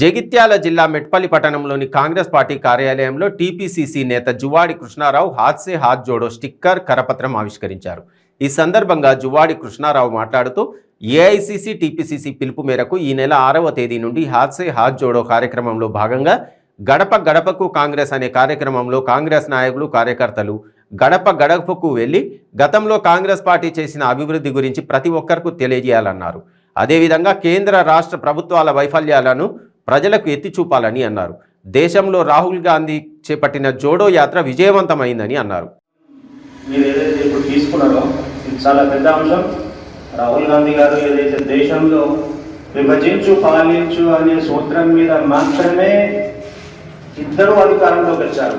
జగిత్యాల జిల్లా మెట్పల్లి పట్టణంలోని కాంగ్రెస్ పార్టీ కార్యాలయంలో టీపీసీసీ నేత జువాడి కృష్ణారావు హాత్ సే హాత్ జోడో స్టిక్కర్ కరపత్రం ఆవిష్కరించారు. ఈ సందర్భంగా జువాడి కృష్ణారావు మాట్లాడుతూ ఏఐసీసీ టీపీసీసీ పిలుపు మేరకు ఈ నెల 6వ తేదీ నుండి హాత్ సే హాత్ జోడో కార్యక్రమంలో భాగంగా గడప గడపకు కాంగ్రెస్ అనే కార్యక్రమంలో కాంగ్రెస్ నాయకులు కార్యకర్తలు గడప గడపకు వెళ్లి గతంలో కాంగ్రెస్ పార్టీ చేసిన అభివృద్ధి గురించి ప్రతి ఒక్కరికి తెలియజేయాలన్నారు. అదేవిధంగా కేంద్ర రాష్ట్ర ప్రభుత్వాల వైఫల్యాలను ప్రజలకు ఎత్తి చూపాలని అన్నారు. దేశంలో రాహుల్ గాంధీ చేపట్టిన జోడో యాత్ర విజయవంతమైందని అన్నారు. మీరు ఏదైతే ఇప్పుడు తీసుకున్నారో ఇది చాలా పెద్ద అంశం. రాహుల్ గాంధీ గారు ఏదైతే దేశంలో విభజించు పాలించు అనే సూత్రం మీద మాత్రమే ఇద్దరు అధికారంలోకి వచ్చారు.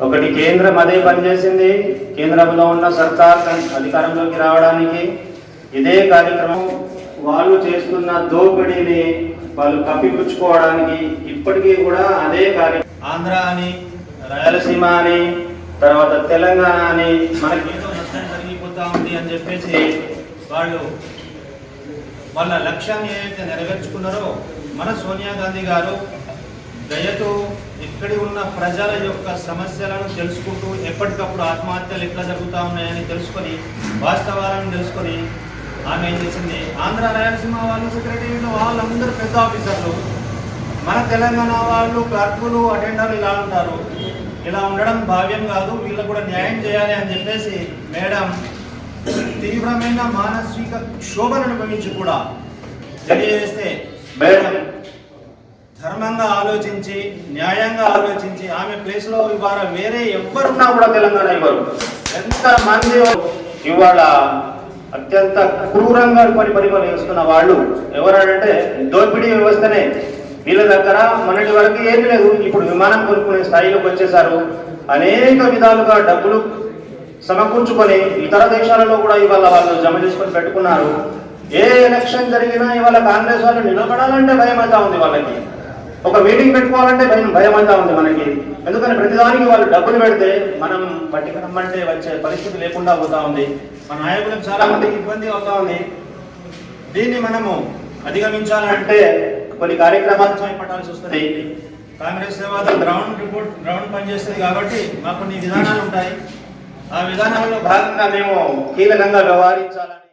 ఒకటి కేంద్రం అదే పనిచేసింది. కేంద్రంలో ఉన్న సర్కార్ అధికారంలోకి రావడానికి ఇదే కార్యక్రమం. వాళ్ళు చేస్తున్న దోపిడీని వాళ్ళు కప్పిపుచ్చుకోవడానికి ఇప్పటికీ కూడా అదే కార్యక్రమం. ఆంధ్ర అని, రాయలసీమ అని, తర్వాత తెలంగాణ అని మనకి ఏదో నష్టం జరిగిపోతా ఉంది అని చెప్పేసి వాళ్ళ లక్ష్యాన్ని ఏదైతే నెరవేర్చుకున్నారో మన సోనియా గాంధీ గారు దయతో ఇక్కడి ఉన్న ప్రజల యొక్క సమస్యలను తెలుసుకుంటూ ఎప్పటికప్పుడు ఆత్మహత్యలు ఎట్లా జరుగుతూ ఉన్నాయని తెలుసుకొని వాస్తవాలను తెలుసుకొని ఆమె ఏం చేసింది, ఆంధ్ర రాయలసీమ వాళ్ళు సెక్రటరీలో వాళ్ళందరూ పెద్ద ఆఫీసర్లు, మన తెలంగాణ వాళ్ళు క్లర్కులు అటెండర్లు ఇలా ఉంటారు. ఇలా ఉండడం భావ్యం కాదు, వీళ్ళకు కూడా న్యాయం చేయాలి అని చెప్పేసి మేడం తీవ్రమైన మానసిక క్షోభను అనుభవించి కూడా తెలియజేస్తే మేడం ధర్మంగా ఆలోచించి న్యాయంగా ఆలోచించి ఆమె ప్లేస్లో ఇవాళ వేరే ఎవరున్నా కూడా తెలంగాణ ఇవ్వరు. ఎంతమంది ఇవాళ అత్యంత క్రూరంగా పరిపాలిస్తున్న వాళ్ళు ఎవరంటే దోపిడీ వ్యవస్థనే. వీళ్ళ దగ్గర మొన్నటి వరకు ఏమీ లేదు, ఇప్పుడు విమానం కొనుక్కునే స్థాయిలోకి వచ్చేసారు. అనేక విధాలుగా డబ్బులు సమకూర్చుకొని ఇతర దేశాలలో కూడా ఇవాళ వాళ్ళు జమ చేసుకొని పెట్టుకున్నారు. ఏ ఎలక్షన్ జరిగినా ఇవాళ కాంగ్రెస్ వాళ్ళు నిలబడాలంటే భయం అవుతా ఉంది. వాళ్ళకి ఒక మీటింగ్ పెట్టుకోవాలంటే భయం అవుతా ఉంది మనకి. ఎందుకని ప్రతిదానికి వాళ్ళు డబ్బులు పెడితే మనం పట్టిక రమ్మంటే వచ్చే పరిస్థితి లేకుండా పోతా ఉంది. మన నాయకులకు చాలా మందికి ఇబ్బంది అవుతా ఉంది. దీన్ని మనము అధిగమించాలంటే కొన్ని కార్యక్రమాలు చేపట్టాల్సి వస్తుంది. కాంగ్రెస్ సేవ గ్రౌండ్ పనిచేస్తుంది కాబట్టి మాకు కొన్ని విధానాలు ఉంటాయి. ఆ విధానాల్లో భాగంగా మేము కీలకంగా వ్యవహరించాలని